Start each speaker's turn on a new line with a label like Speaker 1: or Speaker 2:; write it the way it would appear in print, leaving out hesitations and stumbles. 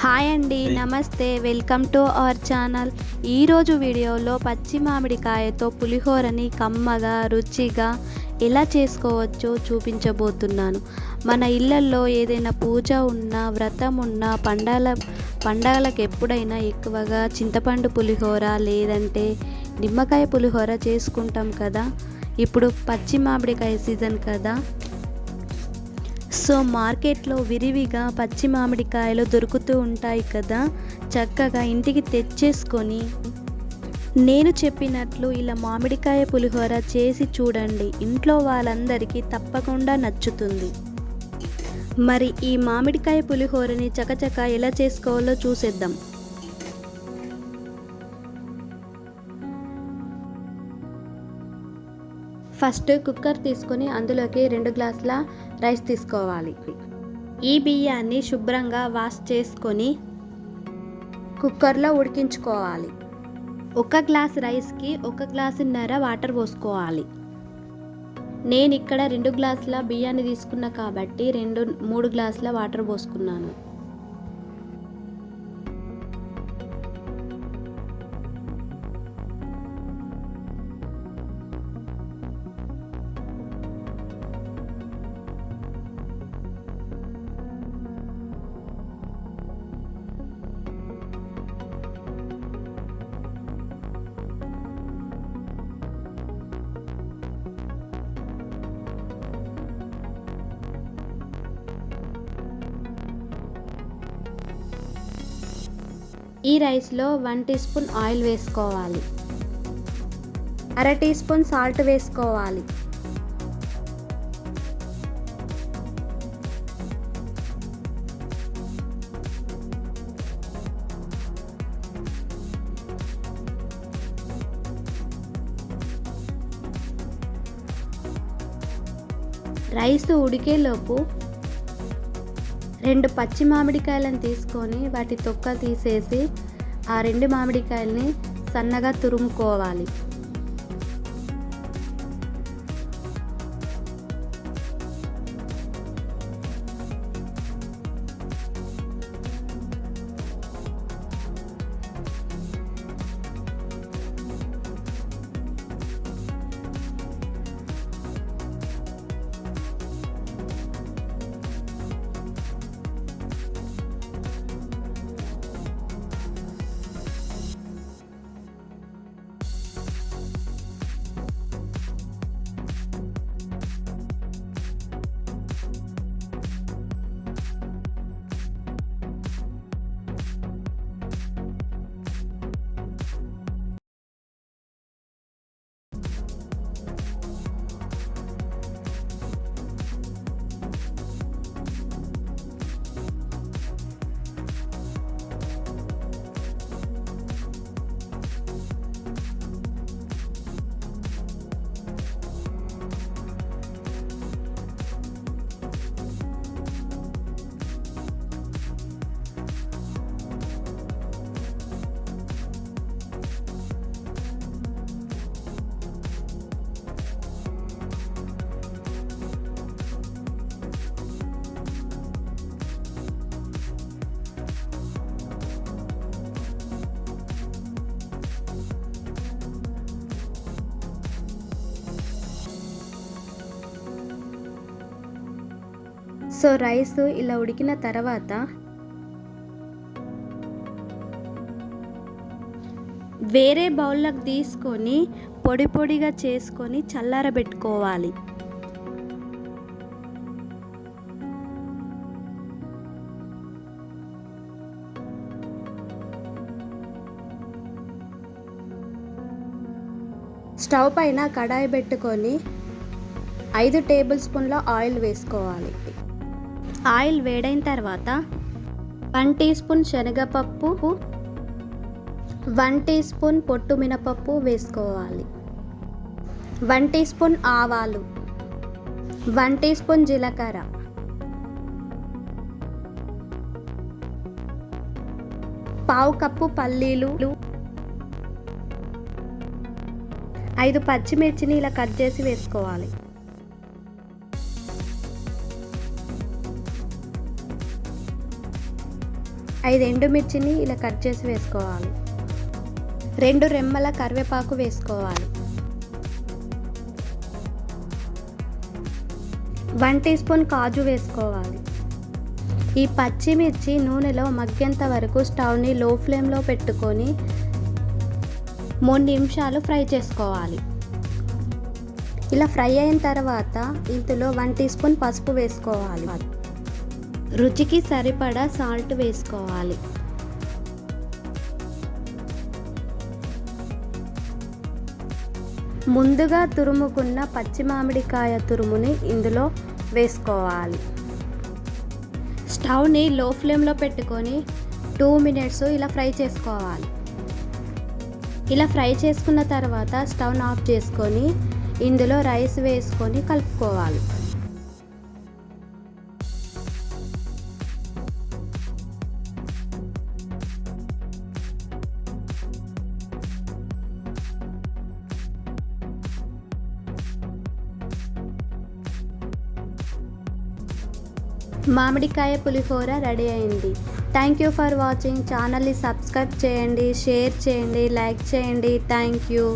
Speaker 1: Hi అండి, నమస్తే. Welcome to our channel. ఈరోజు వీడియోలో పచ్చి మామిడికాయతో పులిహోరని కమ్మగా రుచిగా ఎలా చేసుకోవచ్చో చూపించబోతున్నాను. మన ఇళ్ళల్లో ఏదైనా పూజ ఉన్నా, వ్రతం ఉన్నా, పండగలకు ఎప్పుడైనా ఎక్కువగా చింతపండు పులిహోర లేదంటే నిమ్మకాయ పులిహోర చేసుకుంటాం కదా. ఇప్పుడు పచ్చి మామిడికాయ సీజన్ కదా. సో మార్కెట్లో విరివిగా పచ్చి మామిడికాయలు దొరుకుతూ ఉంటాయి కదా. చక్కగా ఇంటికి తెచ్చేసుకొని నేను చెప్పినట్లు ఇలా మామిడికాయ పులిహోర చేసి చూడండి. ఇంట్లో వాళ్ళందరికీ తప్పకుండా నచ్చుతుంది. మరి ఈ మామిడికాయ పులిహోరని చకచక ఎలా చేసుకోవాలో చూసేద్దాం. ఫస్ట్ కుక్కర్ తీసుకొని అందులోకి 2 గ్లాసుల రైస్ తీసుకోవాలి. ఈ బియ్యాన్ని శుభ్రంగా వాష్ చేసుకొని కుక్కర్లో ఉడికించుకోవాలి. 1 గ్లాస్ రైస్కి 1 గ్లాసున్నర వాటర్ పోసుకోవాలి. నేను ఇక్కడ 2 గ్లాసుల బియ్యాన్ని తీసుకున్నా కాబట్టి 3 గ్లాసుల వాటర్ పోసుకున్నాను. ఈ రైస్లో 1 టీ స్పూన్ ఆయిల్ వేసుకోవాలి. 1/2 టీ స్పూన్ సాల్ట్ వేసుకోవాలి. రైస్ ఉడికేలోపు 2 పచ్చి మామిడికాయలను తీసుకొని వాటి తొక్క తీసేసి ఆ 2 మామిడికాయలని సన్నగా తురుముకోవాలి. సో రైస్ ఇలా ఉడికిన తర్వాత వేరే బౌల్లోకి తీసుకొని పొడి పొడిగా చేసుకొని చల్లారబెట్టుకోవాలి. స్టవ్ పైన కడాయి పెట్టుకొని 5 టేబుల్ స్పూన్ల ఆయిల్ వేసుకోవాలి. ఆయిల్ వేడైన తర్వాత 1 టీ స్పూన్ శనగపప్పు, 1 టీ స్పూన్ పొట్టు మినపప్పు వేసుకోవాలి. 1 టీ స్పూన్ ఆవాలు, 1 టీ స్పూన్ జీలకర్ర, 1/2 కప్పు పల్లీలు, 5 పచ్చిమిర్చిని ఇలా కట్ చేసి వేసుకోవాలి. 5 ఎండుమిర్చిని ఇలా కట్ చేసి వేసుకోవాలి. 2 రెమ్మల కరివేపాకు వేసుకోవాలి. 1 టీ స్పూన్ కాజు వేసుకోవాలి. ఈ పచ్చిమిర్చి నూనెలో మగ్గేంత వరకు స్టవ్ని లో ఫ్లేమ్లో పెట్టుకొని 3 నిమిషాలు ఫ్రై చేసుకోవాలి. ఇలా ఫ్రై అయిన తర్వాత ఇందులో 1 టీ స్పూన్ పసుపు వేసుకోవాలి. రుచికి సరిపడా సాల్ట్ వేసుకోవాలి. ముందుగా తురుముకున్న పచ్చి మామిడికాయ తురుముని ఇందులో వేసుకోవాలి. స్టవ్ని లో ఫ్లేమ్లో పెట్టుకొని 2 మినిట్స్ ఇలా ఫ్రై చేసుకోవాలి. ఇలా ఫ్రై చేసుకున్న తర్వాత స్టవ్ని ఆఫ్ చేసుకొని ఇందులో రైస్ వేసుకొని కలుపుకోవాలి. మామిడికాయ పులిహోర రెడీ అయింది. Thank you for watching. ఛానల్ని సబ్స్క్రైబ్ చేయండి, షేర్ చేయండి, లైక్ చేయండి. Thank you.